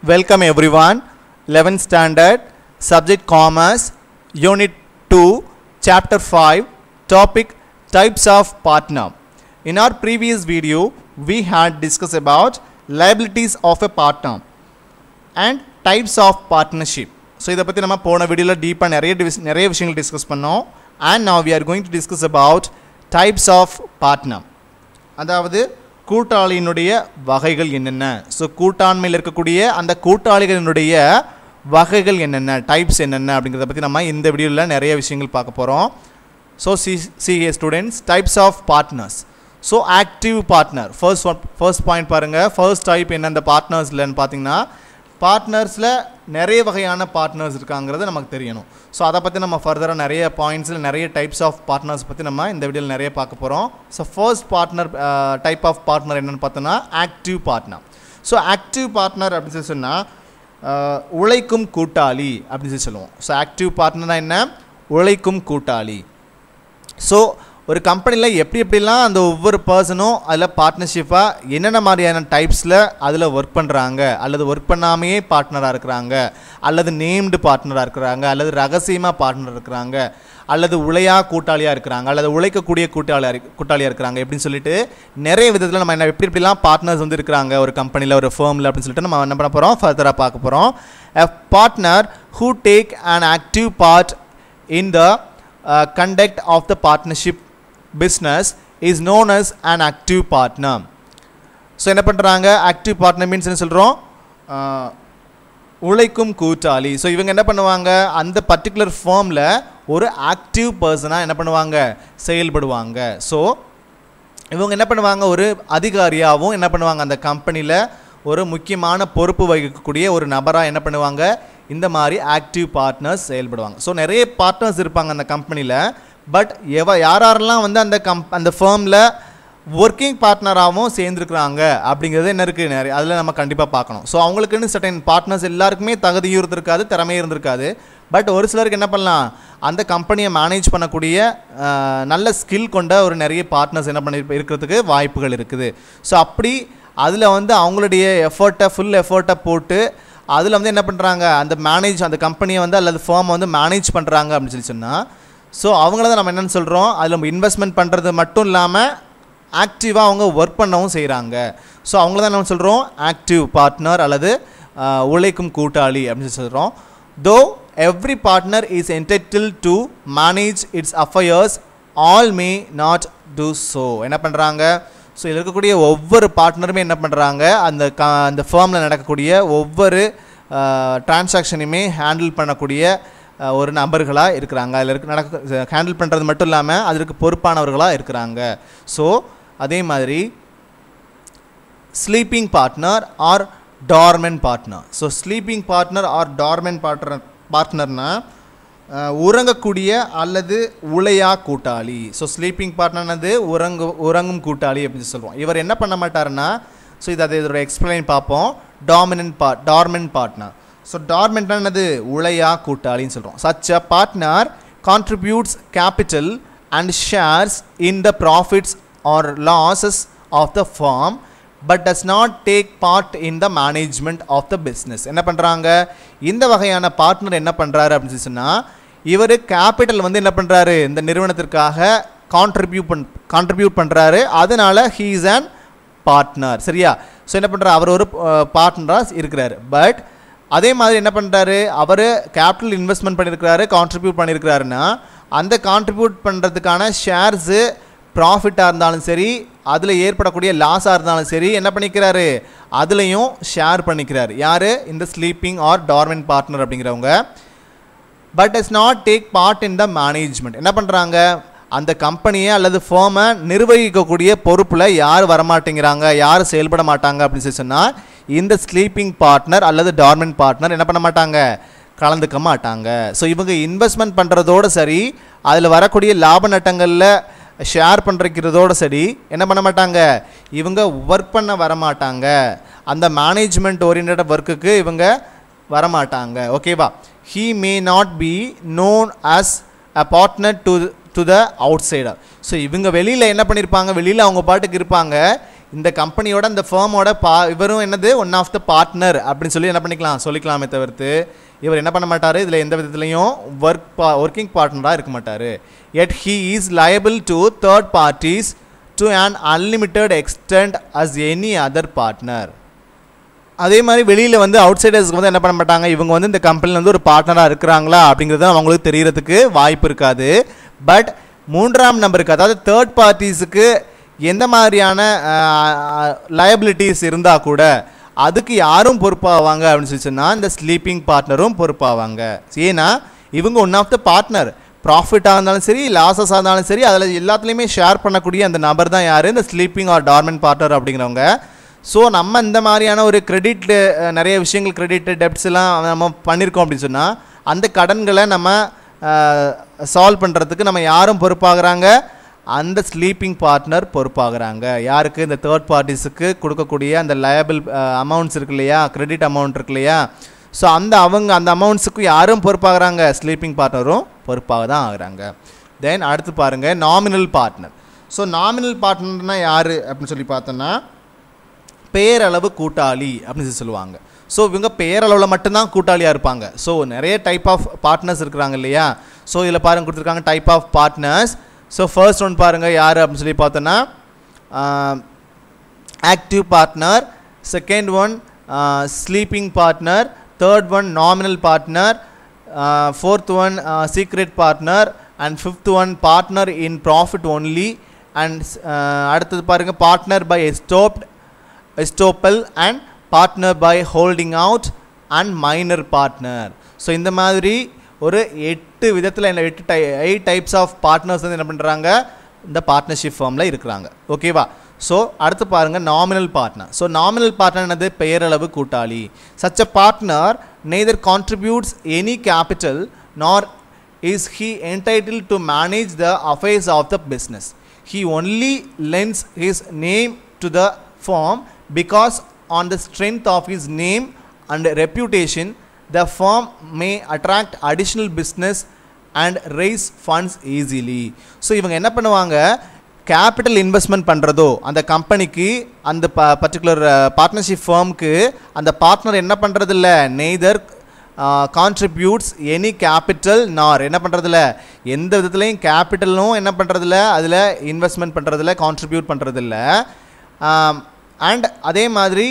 Welcome everyone. 11th standard, subject commerce, unit 2, chapter 5, topic types of partner. In our previous video, we had discussed about liabilities of a partner and types of partnership. So இத பத்தி நம்ம போன வீடியோல டீப்பா நிறைய விஷயங்கள் discuss பண்ணோம். And now we are going to discuss about types of partner. அதாவது கூட்டாளியினுடைய வகைகள் என்னென்ன, ஸோ கூட்டாண்மையில் இருக்கக்கூடிய அந்த கூட்டாளிகளினுடைய வகைகள் என்னென்ன, டைப்ஸ் என்னென்ன அப்படிங்கிறத பற்றி நம்ம இந்த வீடியோவில் நிறைய விஷயங்கள் பார்க்க போகிறோம். So CA students, types of partners. So active partner first point பாருங்கள். ஃபர்ஸ்ட் டைப் என்ன அந்த பார்ட்னர்ஸ்லன்னு பார்த்தீங்கன்னா, பார்ட்னர்ஸில் நிறைய வகையான பார்ட்னர்ஸ் இருக்காங்கிறது நமக்கு தெரியணும். ஸோ அதை பற்றி நம்ம ஃபர்தராக நிறைய பாயிண்ட்ஸில் நிறைய டைப்ஸ் ஆஃப் பார்ட்னர்ஸ் பற்றி நம்ம இந்த வீடியோவில் நிறைய பார்க்க போகிறோம். So first partner type of partner என்னென்னு பார்த்தோன்னா active partner. So active partner அப்படின்னு சொல்லி சொன்னால் உழைக்கும் கூட்டாளி அப்படின்னு சொல்லி சொல்லுவோம். ஸோ ஆக்டிவ் பார்ட்னர்னால் என்ன? உழைக்கும் கூட்டாளி. ஸோ ஒரு கம்பெனியில் எப்படிலாம் அந்த ஒவ்வொரு பர்சனும் அதில் பார்ட்னர்ஷிப்பாக என்னென்ன மாதிரியான டைப்ஸில் அதில் ஒர்க் பண்ணுறாங்க, அல்லது ஒர்க் பண்ணாமையே பார்ட்னராக இருக்கிறாங்க, அல்லது நேம்டு பார்ட்னராக இருக்கிறாங்க, அல்லது ரகசியமாக பார்ட்னர் இருக்கிறாங்க, அல்லது உழையா கூட்டாளியாக இருக்கிறாங்க, அல்லது உழைக்கக்கூடிய கூட்டாளியாக இருக்கிறாங்க எப்படின்னு சொல்லிட்டு நிறைய விதத்தில் நம்ம என்ன எப்படிலாம் பார்ட்னர்ஸ் வந்து இருக்கிறாங்க ஒரு கம்பெனியில், ஒரு ஃபேர்மில் அப்படின்னு சொல்லிட்டு நம்ம என்ன பண்ண போகிறோம், ஃபர்தராக பார்க்க போகிறோம். எ partner who take an active part in the conduct of the partnership business is known as an active partner. So என்ன பண்ணுறாங்க, ஆக்டிவ் பார்ட்னர் மீன்ஸ் என்ன சொல்கிறோம், உழைக்கும் கூட்டாளி. ஸோ இவங்க என்ன பண்ணுவாங்க, அந்த பர்டிகுலர் ஃபார்மில் ஒரு ஆக்டிவ் பர்சனாக என்ன பண்ணுவாங்க, செயல்படுவாங்க. ஸோ இவங்க என்ன பண்ணுவாங்க, ஒரு அதிகாரியாகவும் என்ன பண்ணுவாங்க, அந்த கம்பெனியில் ஒரு முக்கியமான பொறுப்பு வகிக்கக்கூடிய ஒரு நபராக என்ன பண்ணுவாங்க, இந்த மாதிரி ஆக்டிவ் பார்ட்னர்ஸ் செயல்படுவாங்க. ஸோ நிறைய பார்ட்னர்ஸ் இருப்பாங்க அந்த கம்பெனியில். பட் யாரெல்லாம் வந்து அந்த ஃபேர்மில் ஒர்க்கிங் பார்ட்னராகவும் சேர்ந்துருக்குறாங்க அப்படிங்கிறது என்ன இருக்குது, நிறைய அதில் நம்ம கண்டிப்பாக பார்க்கணும். ஸோ அவங்களுக்குன்னு சர்டன் பார்ட்னர்ஸ் எல்லாருக்குமே தகுதியும் இருந்திருக்காது, திறமையும் இருந்திருக்காது. பட் ஒரு சிலருக்கு என்ன பண்ணலாம், அந்த கம்பெனியை மேனேஜ் பண்ணக்கூடிய நல்ல ஸ்கில் கொண்ட ஒரு நிறைய பார்ட்னர்ஸ் என்ன பண்ணி இருக்கிறதுக்கு வாய்ப்புகள் இருக்குது. ஸோ அப்படி அதில் வந்து அவங்களுடைய ஃபுல் எஃபர்ட்டை போட்டு அதில் வந்து என்ன பண்ணுறாங்க, அந்த கம்பெனியை வந்து அல்லது ஃபார்மை வந்து மேனேஜ் பண்ணுறாங்க அப்படின்னு சொல்லி சொன்னால், ஸோ அவங்கள தான் நம்ம என்னென்னு சொல்கிறோம், அதில் நம்ம இன்வெஸ்ட்மெண்ட் பண்ணுறது மட்டும் இல்லாமல் ஆக்டிவாக அவங்க ஒர்க் பண்ணவும் செய்கிறாங்க. ஸோ அவங்கள தான் நம்ம சொல்கிறோம் ஆக்டிவ் பார்ட்னர் அல்லது உழைக்கும் கூட்டாளி அப்படின்னு சொல்லி சொல்கிறோம். Though every partner is entitled to manage its affairs, all may not do so. என்ன பண்ணுறாங்க, ஸோ இதில் இருக்கக்கூடிய ஒவ்வொரு பார்ட்னருமே என்ன பண்ணுறாங்க, அந்த ஃபேர்மில் நடக்கக்கூடிய ஒவ்வொரு டிரான்சாக்ஷனையுமே ஹேண்டில் பண்ணக்கூடிய ஒரு நபர்களாக இருக்கிறாங்க. அதில் ஹேண்டில் பண்ணுறது மட்டும் இல்லாமல் அதற்கு பொறுப்பானவர்களாக இருக்கிறாங்க. ஸோ அதே மாதிரி sleeping partner or dormant partner. So sleeping partner or dormant பார்ட்னர்னால் உறங்கக்கூடிய அல்லது உழையா கூட்டாளி. ஸோ ஸ்லீப்பிங் பார்ட்னர்னது உறங்கும் கூட்டாளி அப்படின்னு சொல்லுவோம். இவர் என்ன பண்ண மாட்டாருன்னா, ஸோ இதோட எக்ஸ்பிளைன் பார்ப்போம். டார்மென்ட் பார்ட்னர். ஸோ டார்மென்ட்னது உழையா கூட்டாளின்னு சொல்கிறோம். Such a partner contributes capital and shares in the profits or losses of the firm but does not take part in the management of the business. என்ன பண்ணுறாங்க, இந்த வகையான பார்ட்னர் என்ன பண்ணுறாரு அப்படின்னு சொன்னால், இவர் கேபிட்டல் வந்து என்ன பண்ணுறாரு, இந்த நிறுவனத்திற்காக கான்ட்ரிபியூட் பண்ணுறாரு. அதனால ஹீ இஸ் அன் பார்ட்னர். சரியா? ஸோ என்ன பண்ணுறாரு, அவர் ஒரு பார்ட்னராக இருக்கிறாரு. பட் அதே மாதிரி என்ன பண்ணுறாரு, அவர் கேபிட்டல் இன்வெஸ்ட்மெண்ட் பண்ணியிருக்கிறாரு, கான்ட்ரிபியூட் பண்ணியிருக்கிறாருன்னா அந்த கான்ட்ரிபியூட் பண்ணுறதுக்கான ஷேர்ஸு ப்ராஃபிட்டாக இருந்தாலும் சரி, அதில் ஏற்படக்கூடிய லாஸாக இருந்தாலும் சரி, என்ன பண்ணிக்கிறாரு, அதுலேயும் ஷேர் பண்ணிக்கிறார். யார், இந்த ஸ்லீப்பிங் ஆர் டார்மென்ட் பார்ட்னர் அப்படிங்கிறவங்க. But is not take part in the management. என்ன பண்ணுறாங்க, அந்த கம்பெனியை அல்லது ஃபார்மை நிர்வகிக்கக்கூடிய பொறுப்பில் யார் வரமாட்டேங்கிறாங்க, யார் செயல்பட மாட்டாங்க அப்படின்னு சொல்லி சொன்னால், இந்த ஸ்லீப்பிங் பார்ட்னர் அல்லது டார்மென்ட் பார்ட்னர் என்ன பண்ண மாட்டாங்க, கலந்துக்க மாட்டாங்க. ஸோ இவங்க இன்வெஸ்ட்மெண்ட் பண்ணுறதோடு சரி, அதில் வரக்கூடிய லாப நட்டங்களில் ஷேர் பண்ணுறதோடு சரி என்ன பண்ண மாட்டாங்க, இவங்க ஒர்க் பண்ண வரமாட்டாங்க. அந்த மேனேஜ்மெண்ட் ஓரியன்ட் ஒர்க்குக்கு இவங்க வரமாட்டாங்க. ஓகேவா? He may not be known as a partner to the outsider. So இவங்க வெளியில் என்ன பண்ணியிருப்பாங்க, வெளியில் அவங்க பாட்டுக்கு இருப்பாங்க. இந்த கம்பெனியோட இந்த ஃபர்மோட இவரும் என்னது ஒன் ஆஃப் த பார்ட்னர் அப்படின்னு சொல்லி என்ன பண்ணிக்கலாம் சொல்லிக்கலாமே தவிர்த்து இவர் என்ன பண்ண மாட்டார், இதில் எந்த விதத்துலையும் ஒர்க்கிங் பார்ட்னராக இருக்க மாட்டார். yet he is liable to third parties to an unlimited extent as any other partner. அதே மாதிரி வெளியில் வந்து அவுட் சைடர்ஸ்க்கு வந்து என்ன பண்ண மாட்டாங்க, இவங்க வந்து இந்த கம்பெனியில் வந்து ஒரு பார்ட்னராக இருக்கிறாங்களா அப்படிங்கிறது அவங்களுக்கு தெரியறதுக்கு வாய்ப்பு இருக்காது. பட் மூன்றாம் நம்பருக்கு அதாவது தேர்ட் பார்ட்டிஸுக்கு எந்த மாதிரியான லயபிலிட்டிஸ் இருந்தால் கூட அதுக்கு யாரும் பொறுப்பாவாங்க அப்படின்னு சொல்லி சொன்னால் இந்த ஸ்லீப்பிங் பார்ட்னரும் பொறுப்பாவாங்க. ஏன்னா இவங்க ஒன் ஆஃப் த பார்ட்னர், ப்ராஃபிட்டாக இருந்தாலும் சரி லாஸஸாக இருந்தாலும் சரி அதில் எல்லாத்துலேயுமே ஷேர் பண்ணக்கூடிய அந்த நபர் தான் யார், இந்த ஸ்லீப்பிங் ஆர் டார்மெண்ட் பார்ட்னர் அப்படிங்கிறவங்க. ஸோ நம்ம இந்த மாதிரியான ஒரு கிரெடிட் நிறைய விஷயங்கள் கிரெடிட் டெப்ட்ஸ் எல்லாம் நம்ம பண்ணியிருக்கோம் அப்படின்னு சொன்னால் அந்த கடன்களை நம்ம சால்வ் பண்ணுறதுக்கு நம்ம யாரும் பொறுப்பாகிறாங்க, அந்த ஸ்லீப்பிங் பார்ட்னர் பொறுப்பாகிறாங்க. யாருக்கு, இந்த தேர்ட் பார்ட்டிஸுக்கு கொடுக்கக்கூடிய அந்த லயபிள் அமௌண்ட்ஸ் இருக்கு இல்லையா, கிரெடிட் அமௌண்ட் இருக்கு இல்லையா, ஸோ அந்த அமௌண்ட்ஸுக்கு யாரும் பொறுப்பாகிறாங்க, ஸ்லீப்பிங் பார்ட்னரும் பொறுப்பாக தான் ஆகுறாங்க. தென் அடுத்து பாருங்கள் நாமினல் பார்ட்னர். ஸோ நாமினல் பார்ட்னர்னால் யார் அப்படின்னு சொல்லி பார்த்தோன்னா பேரளவு கூட்டாளி அப்படின்னு சொல்லுவாங்க. ஸோ இவங்க பேரளவில் மட்டும்தான் கூட்டாளியாக இருப்பாங்க. ஸோ நிறைய டைப் ஆஃப் பார்ட்னர்ஸ் இருக்கிறாங்க இல்லையா. ஸோ இதில் பாருங்க கொடுத்துருக்காங்க type of partners. So first one பாருங்கள் யார் அப்படின்னு சொல்லி பார்த்தோன்னா active partner, second one sleeping partner, third one nominal partner, fourth one secret partner and fifth one partner in profit only and அடுத்தது பாருங்கள் partner by estoppel and partner by holding out and minor partner. So இந்த மாதிரி ஒரு 8 விதத்தில் 8 types of partners வந்து என்ன பண்ணுறாங்க இந்த பார்ட்னர்ஷிப் ஃபார்மில் இருக்கிறாங்க. ஓகேவா. ஸோ அடுத்து பாருங்கள் nominal partner. So nominal partner என்னது பெயரளவு கூட்டாளி. Such a partner neither contributes any capital nor is he entitled to manage the affairs of the business. He only lends his name to the firm because on the strength of his name and reputation the firm may attract additional business and raise funds easily. So இவங்க என்ன பண்ணுவாங்க, capital investment பண்ணுறதோ அந்த கம்பெனிக்கு அந்த particular partnership ஃபர்முக்கு அந்த partner என்ன பண்ணுறதில்ல, நெய்தர் கான்ட்ரிபியூட்ஸ் எனி கேபிட்டல் நார் என்ன பண்ணுறதில்ல, எந்த விதத்துலையும் கேபிட்டலும் என்ன பண்ணுறதில்ல, அதில் இன்வெஸ்ட்மெண்ட் பண்ணுறதில்ல, கான்ட்ரிபியூட் பண்ணுறதில்ல. அண்ட் அதே மாதிரி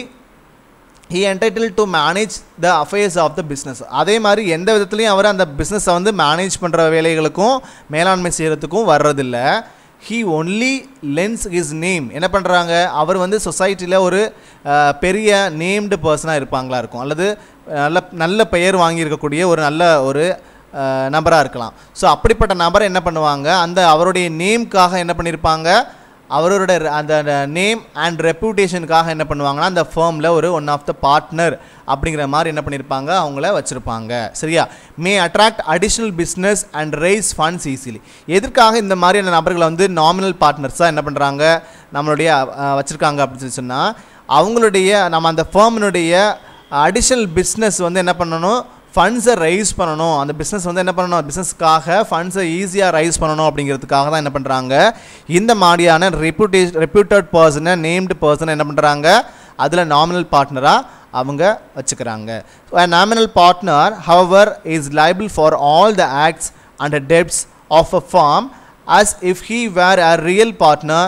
he entitled to manage the affairs of the business. அதே மாதிரி எந்த விதத்துலையும் அவர் அந்த பிஸ்னஸை வந்து மேனேஜ் பண்ணுற வேலைகளுக்கும் மேலாண்மை செய்கிறதுக்கும் வர்றதில்லை. he only lends his name என்ன பண்ணுறாங்க, அவர் வந்து சொசைட்டியில் ஒரு பெரிய நேம்டு பர்சனாக இருப்பாங்களா இருக்கும், அல்லது நல்ல பெயர் வாங்கியிருக்கக்கூடிய ஒரு நல்ல ஒரு நபராக இருக்கலாம். ஸோ அப்படிப்பட்ட நபரை என்ன பண்ணுவாங்க, அந்த அவருடைய நேம்காக என்ன பண்ணியிருப்பாங்க, அவரோட அந்த நேம் அண்ட் ரெப்யூட்டேஷனுக்காக என்ன பண்ணுவாங்கன்னா அந்த ஃபர்மில் ஒரு ஒன் ஆஃப் த பார்ட்னர் அப்படிங்கிற மாதிரி என்ன பண்ணியிருப்பாங்க அவங்கள வச்சுருப்பாங்க. சரியா. May attract additional business and raise funds easily. எதற்காக இந்த மாதிரியான நபர்களை வந்து நாமினல் பார்ட்னர்ஸாக என்ன பண்ணுறாங்க நம்மளுடைய வச்சுருக்காங்க அப்படின்னு சொன்னால் அவங்களுடைய நம்ம அந்த ஃபர்மினுடைய அடிஷ்னல் பிஸ்னஸ் வந்து என்ன பண்ணணும், ஃபண்ட்ஸை ரைஸ் பண்ணணும். அந்த பிஸ்னஸ் வந்து என்ன பண்ணணும், பிஸ்னஸ்க்காக ஃபண்ட்ஸை ஈஸியாக ரைஸ் பண்ணணும் அப்படிங்கிறதுக்காக தான் என்ன பண்ணுறாங்க இந்த மாதிரியான ரெப்யூட்டட் பர்சனை நேம்டு பர்சனை என்ன பண்ணுறாங்க அதில் நாமினல் பார்ட்னராக அவங்க வச்சுக்கிறாங்க. Nominal partner however is liable for all the acts and debts of a firm as if he were a real partner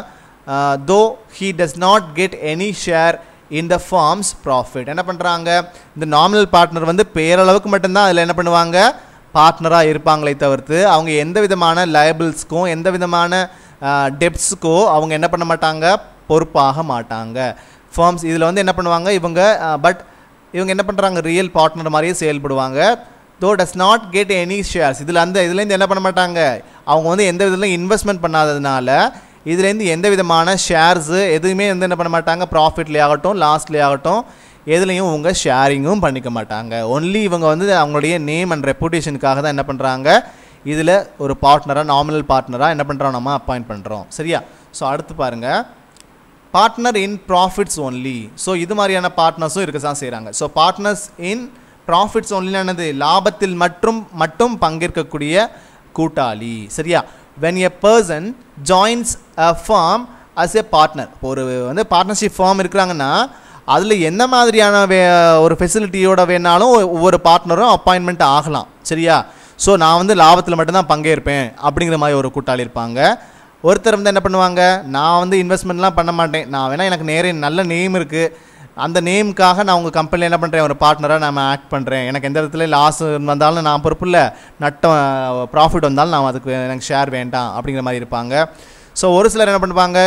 though he does not get any share in the firm's profit. என்ன பண்ணுறாங்க, இந்த nominal partner வந்து பேரளவுக்கு மட்டும்தான் அதில் என்ன பண்ணுவாங்க பார்ட்னராக இருப்பாங்களே தவிர்த்து அவங்க எந்த விதமான லயபிள்ஸ்க்கும் எந்த விதமான டெப்ட்ஸுக்கோ அவங்க என்ன பண்ண மாட்டாங்க பொறுப்பாக மாட்டாங்க. ஃபார்ம்ஸ் இதில் வந்து என்ன பண்ணுவாங்க இவங்க இவங்க என்ன பண்ணுறாங்க ரியல் பார்ட்னர் மாதிரியே செயல்படுவாங்க. தோ does not get any shares. இதுலேருந்து என்ன பண்ண மாட்டாங்க அவங்க வந்து எந்த விதத்துலையும் இன்வெஸ்ட்மெண்ட் பண்ணாததுனால இதுலேருந்து எந்த விதமான ஷேர்ஸு எதுவுமே வந்து என்ன பண்ண மாட்டாங்க ப்ராஃபிட்லேயே ஆகட்டும் லாஸ்ட்லேயே ஆகட்டும் எதுலேயும் இவங்க ஷேரிங்கும் பண்ணிக்க மாட்டாங்க. ஒன்லி இவங்க வந்து அவங்களுடைய நேம் அண்ட் ரெப்புடேஷனுக்காக தான் என்ன பண்ணுறாங்க இதில் ஒரு பார்ட்னராக நாமினல் பார்ட்னராக என்ன பண்ணுறோம் நம்ம அப்பாயிண்ட் பண்ணுறோம். சரியா. ஸோ அடுத்து பாருங்கள் partner in profits only. So இது மாதிரியான பார்ட்னர்ஸும் இருக்க தான் செய்கிறாங்க. ஸோ பார்ட்னர்ஸ் இன் ப்ராஃபிட்ஸ் ஒன்லியானது லாபத்தில் மட்டும் பங்கேற்கக்கூடிய கூட்டாளி. சரியா. when a person joins a firm as a partner. ஒரு வந்து பார்ட்னர்ஷிப் ஃபார்ம் இருக்கிறாங்கன்னா அதில் என்ன மாதிரியான ஒரு ஃபெசிலிட்டியோட வேணாலும் ஒவ்வொரு பார்ட்னரும் அப்பாயின்மெண்ட் ஆகலாம். சரியா? ஸோ நான் வந்து லாபத்தில் மட்டும்தான் பங்கேற்பேன் அப்படிங்கிற மாதிரி ஒரு கூட்டாளி இருப்பாங்க. ஒருத்தர் வந்து என்ன பண்ணுவாங்க, நான் வந்து இன்வெஸ்ட்மெண்ட்லாம் பண்ண மாட்டேன், நான் வேணால் எனக்கு நிறைய நல்ல நேம் இருக்குது, அந்த நேமுக்காக நான் உங்கள் கம்பெனியில் என்ன பண்ணுறேன், ஒரு பார்ட்னராக நான் ஆக்ட் பண்ணுறேன், எனக்கு எந்த இடத்துல லாஸ் வந்தாலும் நான் பொறுப்பு இல்லை, நட்டம் ப்ராஃபிட் வந்தாலும் நான் அதுக்கு எனக்கு ஷேர் வேண்டாம் அப்படிங்கிற மாதிரி இருப்பாங்க. ஸோ ஒரு சிலர் என்ன பண்ணுவாங்க,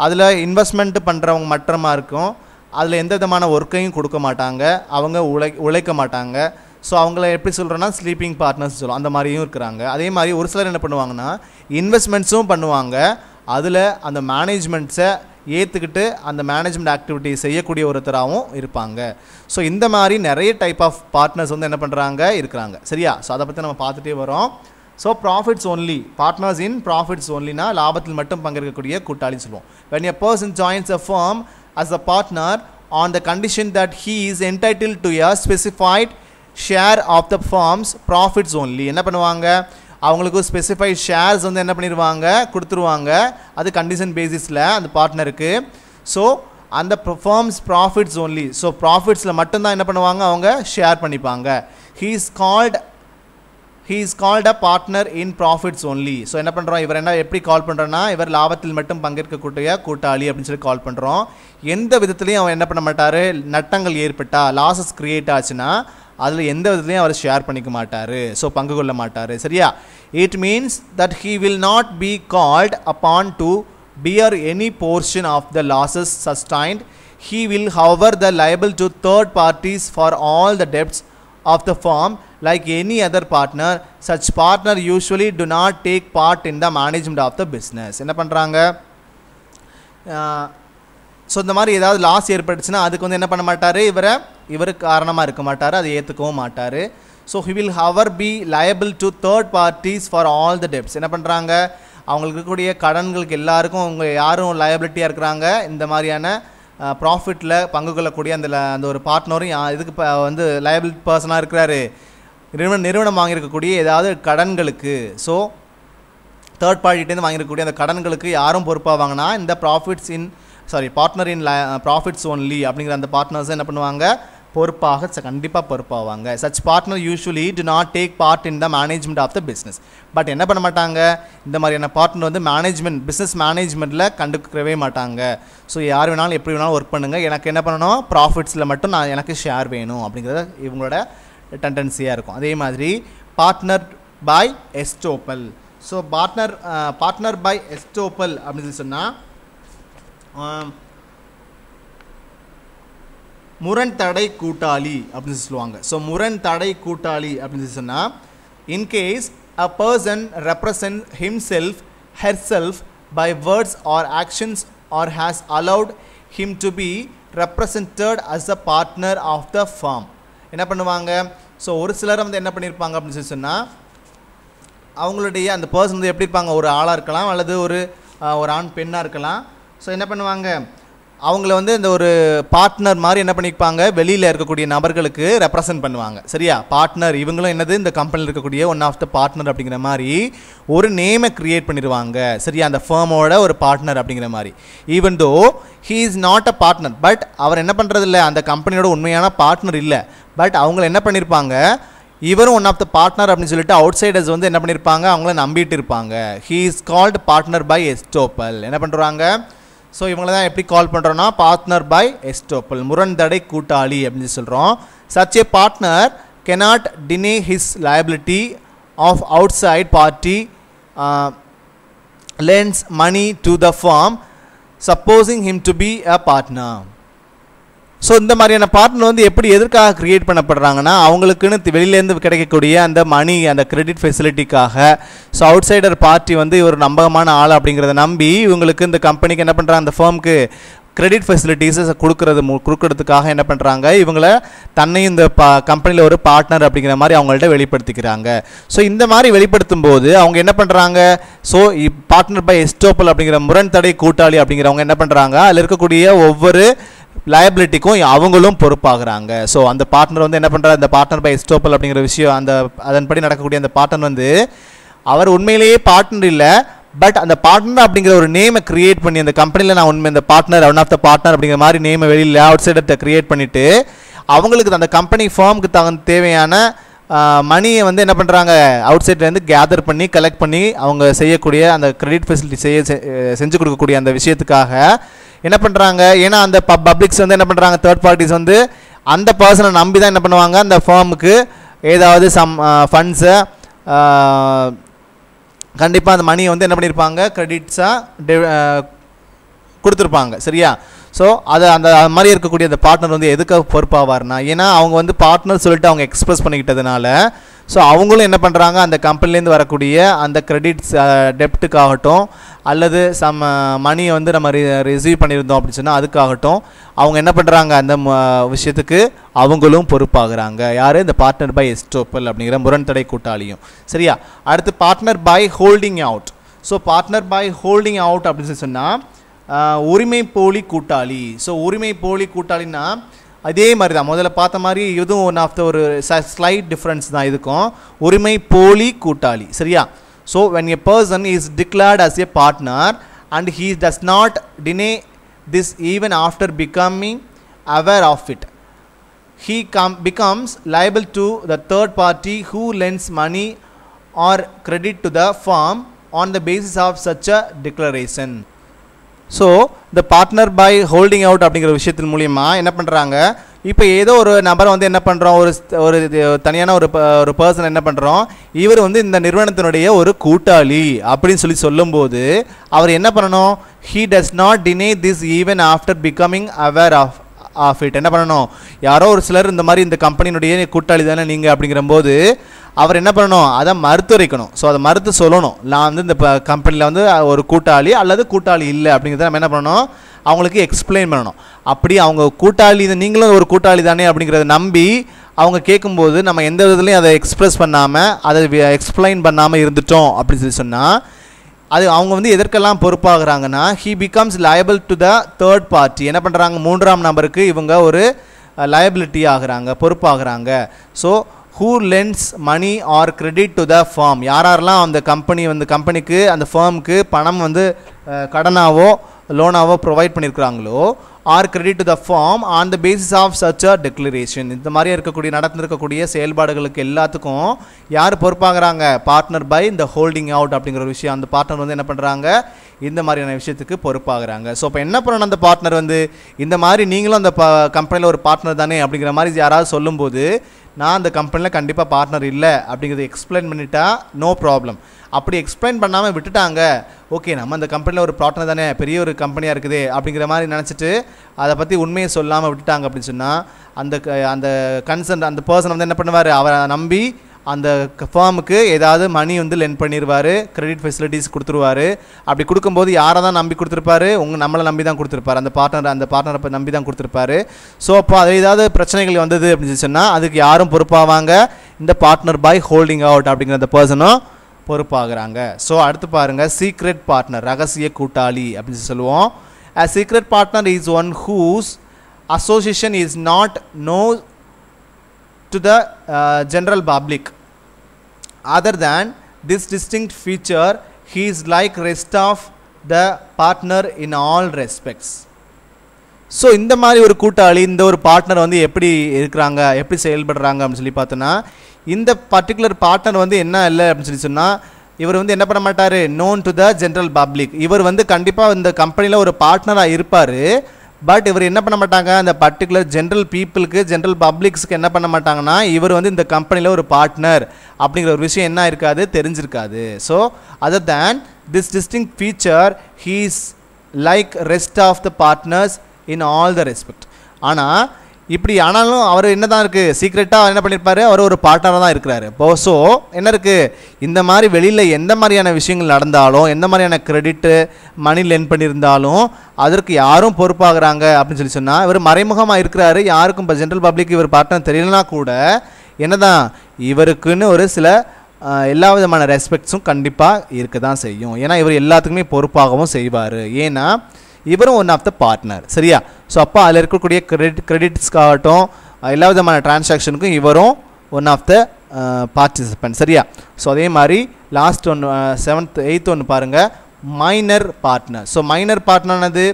அதில் இன்வெஸ்ட்மெண்ட் பண்ணுறவங்க மற்றமாக இருக்கும், அதில் எந்த விதமான ஒர்க்கையும் கொடுக்க மாட்டாங்க, அவங்க உழைக்க மாட்டாங்க. ஸோ அவங்கள எப்படி சொல்கிறோன்னா ஸ்லீப்பிங் பார்ட்னர்ஸ் சொல்லுவோம், அந்த மாதிரியும் இருக்கிறாங்க. அதே மாதிரி ஒரு சிலர் என்ன பண்ணுவாங்கன்னா இன்வெஸ்ட்மெண்ட்ஸும் பண்ணுவாங்க, அதில் அந்த மேனேஜ்மெண்ட்ஸை ஏற்றுக்கிட்டு அந்த மேனேஜ்மெண்ட் ஆக்டிவிட்டி செய்யக்கூடிய ஒருத்தராகவும் இருப்பாங்க. ஸோ இந்த மாதிரி நிறைய டைப் ஆஃப் பார்ட்னர்ஸ் வந்து என்ன பண்ணுறாங்க இருக்கிறாங்க. சரியா? ஸோ அதை பற்றி நம்ம பார்த்துட்டே வரோம். So profits only, partners in profits ஒன்லினா லாபத்தில் மட்டும் பங்கேற்கக்கூடிய கூட்டாளி சொல்லுவோம். when a person joins a firm as a partner on the condition that he is entitled to a specified share of the firm's profits only. என்ன பண்ணுவாங்க, அவங்களுக்கு specified shares வந்து என்ன பண்ணிடுவாங்க, கொடுத்துருவாங்க, அது கண்டிஷன் பேசிஸில் அந்த பார்ட்னருக்கு. ஸோ அந்த ஃபர்ம்ஸ் ப்ராஃபிட்ஸ் ஒன்லி, ஸோ ப்ராஃபிட்ஸில் மட்டும்தான் என்ன பண்ணுவாங்க, அவங்க ஷேர் பண்ணிப்பாங்க. he is called a partner in profits only. So என்ன பண்ணுறோம், இவர் என்ன எப்படி கால் பண்ணுறோன்னா, இவர் லாபத்தில் மட்டும் பங்கேற்கக்கூடிய கூட்டாளி அப்படின்னு சொல்லி கால் பண்ணுறோம். எந்த விதத்துலையும் அவன் என்ன பண்ண மாட்டார், நட்டங்கள் ஏற்பட்டா லாஸஸ் கிரியேட் ஆச்சுன்னா அதில் எந்த விதத்துலையும் அவர் ஷேர் பண்ணிக்க மாட்டார், ஸோ பங்கு கொள்ள மாட்டார். சரியா? It means that he will not be called upon to bear any portion of the losses sustained. He will however the liable to third parties for all the debts of the firm like any other partner. Such partner usually do not take part in the management of the business. என்ன பண்ணுறாங்க, so இந்த மாதிரி ஏதாவது loss ஏற்பட்டுச்சுன்னா அதுக்கு வந்து என்ன பண்ண மாட்டார், இவருக்கு காரணமாக இருக்க மாட்டார், அதை ஏற்றுக்கவும் மாட்டார். So he will however be liable to third parties for all the debts. என்ன பண்ணுறாங்க, அவங்களுக்கு இருக்கக்கூடிய கடன்களுக்கு எல்லாருக்கும் அவங்க யாரும் லயபிலிட்டியாக இருக்கிறாங்க, இந்த மாதிரியான ப்ராஃபிட்டில் பங்கு கொள்ளக்கூடிய அந்த ஒரு பார்ட்னரும் இதுக்கு வந்து லயபிலிட்டி பர்சனாக இருக்கிறாரு, நிறுவனம் வாங்கியிருக்கக்கூடிய ஏதாவது கடன்களுக்கு. ஸோ தேர்ட் பார்ட்டிகிட்டேருந்து வாங்கியிருக்கக்கூடிய அந்த கடன்களுக்கு யாரும் பொறுப்பாவாங்கன்னா இந்த பார்ட்னர் இன் ப்ராஃபிட்ஸ் ஒன்லி அப்படிங்கிற அந்த பார்ட்னர்ஸ் என்ன பண்ணுவாங்க, பொறுப்பாக கண்டிப்பாக பொறுப்பாவாங்க. Such partner usually do not take part in the management of the business. But என்ன பண்ண மாட்டாங்க, இந்த மாதிரியான பார்ட்னர் வந்து பிஸ்னஸ் மேனேஜ்மெண்ட்டில் கண்டுக்கவே மாட்டாங்க. ஸோ யார் வேணாலும் எப்படி வேணாலும் ஒர்க் பண்ணுங்கள், எனக்கு என்ன பண்ணணும், ப்ராஃபிட்ஸில் மட்டும் எனக்கு ஷேர் வேணும் அப்படிங்கிறத இவங்களோட டெண்டன்சியாக இருக்கும். அதே மாதிரி partner by estoppel. So partner by estoppel அப்படின்னு சொன்னால் முரண் தடை கூட்டாளி அப்படின்னு சொல்லுவாங்க. ஸோ முரண் தடை கூட்டாளி அப்படின்னு சொன்னால் in case a person represent himself herself by words or actions or has allowed him to be represented as a partner of the firm. என்ன பண்ணுவாங்க, ஸோ ஒரு சிலர் வந்து என்ன பண்ணியிருப்பாங்க அப்படின்னு சொல்லி சொன்னால் அவங்களுடைய அந்த பர்சன் வந்து எப்படி இருப்பாங்க, ஒரு ஆளாக இருக்கலாம் அல்லது ஒரு ஆண் பெண்ணாக இருக்கலாம். ஸோ என்ன பண்ணுவாங்க, அவங்கள வந்து இந்த ஒரு பார்ட்னர் மாதிரி என்ன பண்ணிப்பாங்க, வெளியில் இருக்கக்கூடிய நபர்களுக்கு ரெப்ரசன்ட் பண்ணுவாங்க. சரியா? பார்ட்னர் இவங்களும் என்னது, இந்த கம்பெனியில் இருக்கக்கூடிய ஒன் ஆஃப் த பார்ட்னர் அப்படிங்கிற மாதிரி ஒரு நேமை க்ரியேட் பண்ணிடுவாங்க. சரியா? அந்த ஃபர்மோட ஒரு பார்ட்னர் அப்படிங்கிற மாதிரி. Even though he is not a partner, but அவர் என்ன பண்ணுறது இல்லை, அந்த கம்பெனியோட உண்மையான பார்ட்னர் இல்லை, பட் அவங்கள என்ன பண்ணியிருப்பாங்க, இவரும் ஒன் ஆஃப் த பார்ட்னர் அப்படின்னு சொல்லிட்டு அவுட் சைடர்ஸ் வந்து என்ன பண்ணியிருப்பாங்க, அவங்கள நம்பிட்டு இருப்பாங்க. He is called partner by estoppel. என்ன பண்ணுறாங்க, ஸோ இவங்களை தான் எப்படி கால் பண்ணுறோன்னா பார்ட்னர் பை எஸ்டோப்பல், முரண்தடை கூட்டாளி அப்படின்னு சொல்கிறோம். Such a partner cannot deny his liability of outside party lends money to the firm supposing him to be a partner. So இந்த மாதிரியான பார்ட்னர் வந்து எப்படி எதற்காக க்ரியேட் பண்ணப்படுறாங்கன்னா அவங்களுக்குன்னு வெளியிலேருந்து கிடைக்கக்கூடிய அந்த மணி அந்த கிரெடிட் ஃபெசிலிட்டிக்காக. ஸோ அவுட் சைடர் பார்ட்டி வந்து இவர் நம்பகமான ஆள் அப்படிங்கிறத நம்பி இவங்களுக்கு இந்த கம்பெனிக்கு என்ன பண்ணுறாங்க, அந்த ஃபர்முக்கு கிரெடிட் ஃபெசிலிட்டிஸை கொடுக்கறதுக்காக என்ன பண்ணுறாங்க, இவங்கள தன்னையும் இந்த கம்பெனியில் ஒரு பார்ட்னர் அப்படிங்கிற மாதிரி அவங்கள்ட்ட வெளிப்படுத்திக்கிறாங்க. ஸோ இந்த மாதிரி வெளிப்படுத்தும் போது அவங்க என்ன பண்ணுறாங்க, ஸோ பார்ட்னர் பை எஸ்டோப்பல் அப்படிங்கிற முரண்தடை கூட்டாளி அப்படிங்கிறவங்க என்ன பண்ணுறாங்க, அதில் இருக்கக்கூடிய ஒவ்வொரு லயபிலிட்டிக்கும் அவங்களும் பொறுப்பாகிறாங்க. ஸோ அந்த பார்ட்னர் வந்து என்ன பண்ணுறாரு, அந்த பார்ட்னர் பை எஸ்டோப்பல் அப்படிங்கிற விஷயம், அதன்படி நடக்கக்கூடிய அந்த பார்ட்னர் வந்து அவர் உண்மையிலேயே பார்ட்னர் இல்லை, பட் அந்த பார்ட்னர் அப்படிங்கிற ஒரு நேமை கிரியேட் பண்ணி அந்த கம்பெனியில் நான் உண்மை இந்த partner one of the partner அப்படிங்கிற மாதிரி நேமை வெளியில் அவுட் சைடர்கிட்ட கிரியேட் பண்ணிவிட்டு அவங்களுக்கு அந்த கம்பெனி ஃபார்முக்கு தேவையான மணியை வந்து என்ன பண்ணுறாங்க அவுட் சைட்லேருந்து கேதர் பண்ணி கலெக்ட் பண்ணி அவங்க செய்யக்கூடிய அந்த கிரெடிட் ஃபெசிலிட்டி செஞ்சு கொடுக்கக்கூடிய அந்த விஷயத்துக்காக என்ன பண்ணுறாங்க. ஏன்னா அந்த பப்ளிக்ஸ் வந்து என்ன பண்ணுறாங்க, தேர்ட் பார்ட்டிஸ் வந்து அந்த பர்சனை நம்பி தான் என்ன பண்ணுவாங்க, அந்த ஃபார்முக்கு ஏதாவது ஃபண்ட்ஸை கண்டிப்பாக அந்த மணியை வந்து என்ன பண்ணியிருப்பாங்க, கிரெடிட்ஸாக கொடுத்துருப்பாங்க. சரியா? ஸோ அது அந்த மாதிரி இருக்கக்கூடிய அந்த பார்ட்னர் வந்து எதுக்காக பொறுப்பாவார்னா, ஏன்னா அவங்க வந்து பார்ட்னர் சொல்லிட்டு அவங்க எக்ஸ்பிரஸ் பண்ணிக்கிட்டதுனால ஸோ அவங்களும் என்ன பண்ணுறாங்க, அந்த கம்பெனிலேருந்து வரக்கூடிய அந்த கிரெடிட்ஸ் டெப்ட்டுக்காகட்டும் அல்லது மணியை வந்து நம்ம ரிசீவ் பண்ணியிருந்தோம் அப்படின்னு சொன்னால் அதுக்காகட்டும் அவங்க என்ன பண்ணுறாங்க, அந்த விஷயத்துக்கு அவங்களும் பொறுப்பாகிறாங்க. யார்? இந்த பார்ட்னர் பை எஸ்டோப்பல் அப்படிங்கிற முரண்தடை கூட்டாளியும். சரியா? அடுத்து partner by holding out. So partner by holding out அப்படின்னு சொன்னால் உரிமை போலி கூட்டாளி. ஸோ உரிமை போலி கூட்டாளின்னா அதே மாதிரி தான் முதல்ல பார்த்த மாதிரி இதுவும் ஒன் ஆஃப் த ஒரு ஸ்லைட் டிஃப்ரென்ஸ் தான் இதுக்கும். உரிமை போலி கூட்டாளி. சரியா? So when a person is declared as a partner and he does not deny this even after becoming aware of it, he becomes liable to the third party who lends money or credit to the firm on the basis of such a declaration. So இந்த partner by holding out அப்படிங்கிற விஷயத்தின் மூலிமா என்ன பண்ணுறாங்க, இப்போ ஏதோ ஒரு நபரை வந்து என்ன பண்ணுறோம், ஒரு தனியான ஒரு பர்சன் என்ன பண்ணுறோம், இவர் வந்து இந்த நிறுவனத்தினுடைய ஒரு கூட்டாளி அப்படின்னு சொல்லும்போது அவர் என்ன பண்ணணும், he does not deny this even after becoming aware of it. என்ன பண்ணணும், யாரோ ஒரு சிலர் இந்த மாதிரி இந்த கம்பெனியினுடைய கூட்டாளி தானே நீங்கள் அப்படிங்கிற போது அவர் என்ன பண்ணணும், அதை மறுத்துரைக்கணும். ஸோ அதை மறுத்து சொல்லணும், நான் வந்து இந்த கம்பெனியில் வந்து ஒரு கூட்டாளி அல்லது கூட்டாளி இல்லை அப்படிங்கிறத நம்ம என்ன பண்ணணும், அவங்களுக்கு எக்ஸ்பிளைன் பண்ணணும். அப்படி அவங்க கூட்டாளி நீங்களும் ஒரு கூட்டாளி தானே அப்படிங்கிறத நம்பி அவங்க கேட்கும்போது நம்ம எந்த விதத்துலையும் அதை எக்ஸ்பிரஸ் பண்ணாமல் அதை எக்ஸ்பிளைன் பண்ணாமல் இருந்துட்டோம் அப்படின்னு சொன்னால் அது அவங்க வந்து எதற்கெல்லாம் பொறுப்பாகிறாங்கன்னா, he becomes liable to the third party. என்ன பண்ணுறாங்க, மூன்றாம் நபருக்கு இவங்க ஒரு liability ஆகிறாங்க, பொறுப்பாகிறாங்க. So who lends money or credit to the firm, யாரெல்லாம் அந்த கம்பெனிக்கு அந்த ஃபர்முக்கு பணம் வந்து கடனாவோ லோனாவோ ப்ரொவைட் பண்ணியிருக்கிறாங்களோ or credit to the firm on the basis of such a declaration. இந்த மாதிரி நடந்திருக்கக்கூடிய செயல்பாடுகளுக்கு எல்லாத்துக்கும் யார் பொறுப்பாகிறாங்க, பார்ட்னர் பை இந்த ஹோல்டிங் அவுட் அப்படிங்கிற ஒரு விஷயம். அந்த பார்ட்னர் வந்து என்ன பண்ணுறாங்க, இந்த மாதிரியான விஷயத்துக்கு பொறுப்பாகிறாங்க. ஸோ இப்போ என்ன பண்ணணும், அந்த பார்ட்னர் வந்து இந்த மாதிரி நீங்களும் அந்த கம்பெனியில் ஒரு பார்ட்னர் தானே அப்படிங்கிற மாதிரி யாராவது சொல்லும்போது நான் அந்த கம்பெனியில் கண்டிப்பாக பார்ட்னர் இல்லை அப்படிங்கிறத எக்ஸ்பிளைன் பண்ணிட்டா நோ ப்ராப்ளம். அப்படி எக்ஸ்பிளைன் பண்ணாமல் விட்டுட்டாங்க, ஓகே நம்ம அந்த கம்பெனியில் ஒரு பார்ட்னர் தானே, பெரிய ஒரு கம்பெனியாக இருக்குது அப்படிங்கிற மாதிரி நினச்சிட்டு அதை பற்றி உண்மையை சொல்லாமல் விட்டுட்டாங்க அப்படின்னு சொன்னால் அந்த கன்சர்ன் அந்த பர்சன் வந்து என்ன பண்ணுவார், அவரை நம்பி அந்த ஃபார்முக்கு ஏதாவது மணி வந்து லெண்ட் பண்ணிடுவார், கிரெடிட் ஃபெசிலிட்டிஸ் கொடுத்துருவார். அப்படி கொடுக்கும்போது யாரை தான் நம்பி கொடுத்துருப்பாரு, நம்மளை நம்பி தான் கொடுத்துருப்பாரு, அந்த பார்ட்னரை நம்பி தான் கொடுத்துருப்பாரு. ஸோ அப்போ அது ஏதாவது பிரச்சனைகள் வந்தது அப்படின்னு சொன்னால் அதுக்கு யாரும் பொறுப்பாவாங்க, இந்த பார்ட்னர் பை ஹோல்டிங் அவுட் அப்படிங்கிற அந்த பர்சனும் பொறுப்பாகிறாங்க. ஸோ அடுத்து பாருங்கள், சீக்ரெட் பார்ட்னர், ரகசிய கூட்டாளி அப்படின்னு சொல்லுவோம். A secret partner is one whose association is not known to the general public. Other than this distinct feature, he is like rest of the partner in all respects. So இந்த மாதிரி ஒரு கூட்டாளி, இந்த ஒரு பார்ட்னர் வந்து எப்படி இருக்கிறாங்க, எப்படி செயல்படுறாங்க அப்படின்னு சொல்லி பார்த்தோன்னா, இந்த பர்டிகுலர் பார்ட்னர் வந்து என்ன இல்லை அப்படின்னு சொன்னால் இவர் வந்து என்ன பண்ண மாட்டார், known to the general public. இவர் வந்து கண்டிப்பாக இந்த கம்பெனியில் ஒரு பார்ட்னராக இருப்பார், பட் இவர் என்ன பண்ண மாட்டாங்க, அந்த பர்டிகுலர் ஜென்ரல் பீப்புளுக்கு ஜென்ரல் பப்ளிக்ஸுக்கு என்ன பண்ண மாட்டாங்கன்னா இவர் வந்து இந்த கம்பெனியில் ஒரு பார்ட்னர் அப்படிங்கிற ஒரு விஷயம் என்ன இருக்காது, தெரிஞ்சிருக்காது. So other than this distinct feature he is like rest of the partners in all the respect. ஆனால் இப்படி ஆனாலும் அவர் என்ன தான் இருக்குது, சீக்ரெட்டாக என்ன பண்ணியிருப்பார், அவர் ஒரு பார்ட்னராக தான் இருக்கிறாரு. இப்போ ஸோ என்ன இருக்குது, இந்த மாதிரி வெளியில் எந்த மாதிரியான விஷயங்கள் நடந்தாலும், எந்த மாதிரியான கிரெடிட்டு மணி லெண்ட் பண்ணியிருந்தாலும் அதற்கு யாரும் பொறுப்பாகிறாங்க அப்படின்னு சொன்னால் இவர் மறைமுகமாக இருக்கிறாரு, யாருக்கும் இப்போ ஜென்ரல் பப்ளிக் இவர் பார்ட்னர் தெரியலனா கூட என்ன தான் இவருக்குன்னு ஒரு சில எல்லா விதமான ரெஸ்பெக்ட்ஸும் கண்டிப்பாக இருக்க தான் செய்யும். ஏன்னா இவர் எல்லாத்துக்குமே பொறுப்பாகவும் செய்வார், ஏன்னா இவரும் ஒன் ஆஃப் த பார்ட்னர். சரியா? ஸோ அப்போ அதில் இருக்கக்கூடிய கிரெடிட்ஸ்க்காகட்டும் எல்லா விதமான டிரான்சாக்ஷனுக்கும் இவரும் ஒன் ஆஃப் த பார்ட்டிசிபென்ட். சரியா? ஸோ அதே மாதிரி லாஸ்ட் ஒன்று 7th 8th ஒன்று பாருங்கள், மைனர் பார்ட்னர். ஸோ மைனர் பார்ட்னர்னது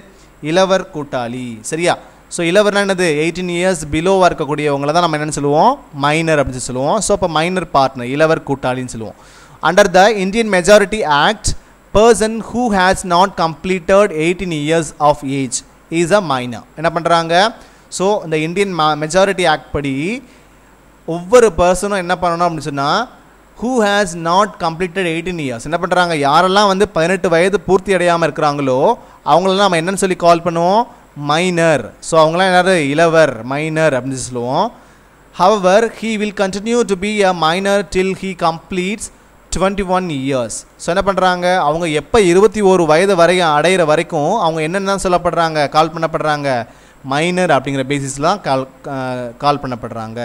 இளவர் கூட்டாளி. சரியா? ஸோ இளவர்னா என்னது 18 இயர்ஸ் பிலோவாக இருக்கக்கூடியவங்களை தான் நம்ம என்னென்னு சொல்லுவோம், மைனர் அப்படின்னு சொல்லுவோம். ஸோ இப்போ மைனர் பார்ட்னர் இளவர் கூட்டாளின்னு சொல்லுவோம். Under the Indian majority act, person who has not completed 18 years of age is a minor. என்ன பண்ணுறாங்க? ஸோ இந்த இந்தியன் மெஜாரிட்டி ஆக்ட் படி ஒவ்வொரு பர்சனும் என்ன பண்ணணும் அப்படின்னு சொன்னால், who has not completed 18 years என்ன பண்ணுறாங்க, யாரெல்லாம் வந்து 18 வயது பூர்த்தி அடையாமல் இருக்கிறாங்களோ அவங்களெல்லாம் நம்ம என்னன்னு சொல்லி கால் பண்ணுவோம், மைனர். ஸோ அவங்களாம் யார், இளவர், மைனர் அப்படின்னு சொல்லுவோம். however he will continue to be a minor till he completes 21 years. So என்ன பண்ணுறாங்க, அவங்க எப்போ 21 வயது வரைக்கும் அடைகிற வரைக்கும் அவங்க என்னென்ன சொல்லப்படுறாங்க, கால் பண்ணப்படுறாங்க, மைனர் அப்படிங்கிற பேசிஸ்லாம் கால் பண்ணப்படுறாங்க.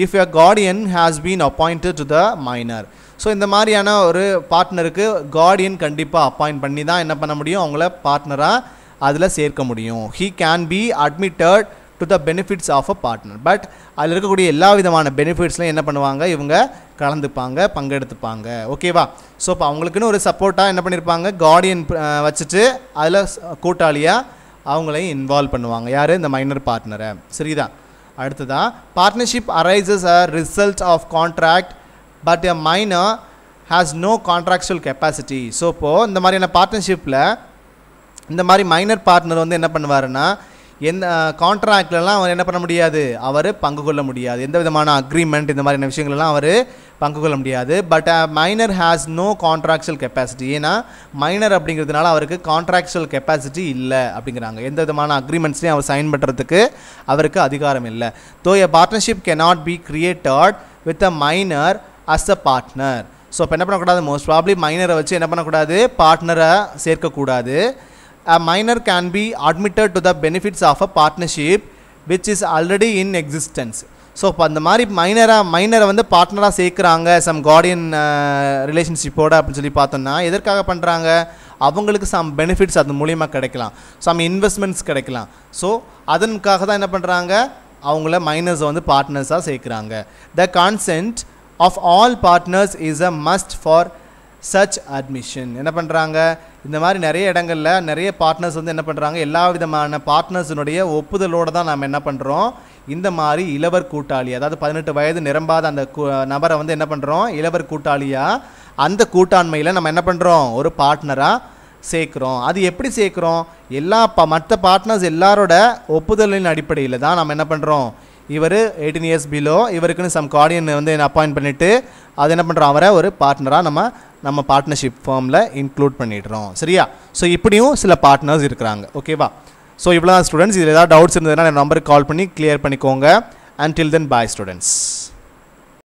If a guardian has been appointed to the minor. So இந்த மாதிரியான ஒரு பார்ட்னருக்கு கார்டியன் கண்டிப்பாக அப்பாயிண்ட் பண்ணி தான் என்ன பண்ண முடியும், அவங்கள பார்ட்னராக அதில் சேர்க்க முடியும். He can be admitted to the benefits of a partner. But அதில் இருக்கக்கூடிய எல்லா விதமான பெனிஃபிட்ஸ்லையும் என்ன பண்ணுவாங்க, இவங்க கலந்துப்பாங்க, பங்கெடுத்துப்பாங்க. ஓகேவா? ஸோ இப்போ அவங்களுக்குன்னு ஒரு சப்போர்ட்டாக என்ன பண்ணியிருப்பாங்க, கார்டியன் வச்சுட்டு அதில் கூட்டாளியாக அவங்களையும் இன்வால்வ் பண்ணுவாங்க. யார், இந்த மைனர் பார்ட்னரை. சரிதான்? அடுத்ததா, partnership arises a result of contract but a minor has no contractual capacity. So இப்போது இந்த மாதிரியான பார்ட்னர்ஷிப்பில் இந்த மாதிரி மைனர் பார்ட்னர் வந்து என்ன பண்ணுவாருன்னா, எந்த கான்ட்ராக்ட்லலாம் அவர் என்ன பண்ண முடியாது, அவர் பங்கு கொள்ள முடியாது. எந்த விதமான அக்ரிமெண்ட் இந்த மாதிரியான விஷயங்கள்லாம் அவர் பங்கு கொள்ள முடியாது. But minor has no contractual capacity. ஏன்னா மைனர் அப்படிங்கிறதுனால அவருக்கு கான்ட்ராக்சுவல் கெப்பாசிட்டி இல்லை அப்படிங்கிறாங்க. எந்த விதமான அக்ரிமெண்ட்ஸ்லையும் அவர் சைன் பண்ணுறதுக்கு அவருக்கு அதிகாரம் இல்லை. Though a partnership cannot be created with a minor as a partner. So இப்போ என்ன பண்ணக்கூடாது, மோஸ்ட் ப்ராப்ளி மைனரை வச்சு என்ன பண்ணக்கூடாது, பார்ட்னரை சேர்க்கக்கூடாது. A minor can be admitted to the benefits of a partnership which is already in existence. So இப்போ அந்த மாதிரி மைனரை வந்து பார்ட்னராக சேர்க்குறாங்க சம் கார்டியன் ரிலேஷன்ஷிப்போட அப்படின்னு சொல்லி பார்த்தோம்னா, எதற்காக பண்ணுறாங்க, அவங்களுக்கு சம் பெனிஃபிட்ஸ் அது மூலிமா கிடைக்கலாம், சம் இன்வெஸ்ட்மெண்ட்ஸ் கிடைக்கலாம். ஸோ அதற்காக தான் என்ன பண்ணுறாங்க, அவங்கள மைனர்ஸை வந்து பார்ட்னர்ஸாக சேர்க்குறாங்க. The consent of all partners is a must for such admission. என்ன பண்ணுறாங்க, இந்த மாதிரி நிறைய இடங்களில் நிறைய பார்ட்னர்ஸ் வந்து என்ன பண்ணுறாங்க, எல்லா விதமான பார்ட்னர்ஸினுடைய ஒப்புதலோடு தான் நம்ம என்ன பண்ணுறோம், இந்த மாதிரி இளவர் கூட்டாளி, அதாவது 18 வயது நிரம்பாத அந்த நபரை வந்து என்ன பண்ணுறோம், இளவர் கூட்டாளியாக அந்த கூட்டாண்மையில் நம்ம என்ன பண்ணுறோம், ஒரு பார்ட்னராக சேர்க்குறோம். அது எப்படி சேர்க்குறோம், எல்லா மற்ற பார்ட்னர்ஸ் எல்லாரோட ஒப்புதலின் அடிப்படையில் தான் நம்ம என்ன பண்ணுறோம், இவர் 18 இயர்ஸ் பிலோ, இவருக்குன்னு சம் கார்டியன் வந்து அப்பாயிண்ட் பண்ணிவிட்டு அது என்ன பண்ணுறோம், அவரை ஒரு பார்ட்னராக நம்ம பார்ட்னர்ஷிப் ஃபார்மில் இன்க்ளூட் பண்ணிடுறோம். சரியா? ஸோ இப்படியும் சில பார்ட்னர்ஸ் இருக்கிறாங்க. ஓகேவா? ஸோ இவ்வளோ தான் ஸ்டூடெண்ட்ஸ். இதில் ஏதாவது டவுட்ஸ் இருந்ததுன்னா என் நம்பருக்கு கால் பண்ணி கிளியர் பண்ணிக்கோங்க. Until then, bye students.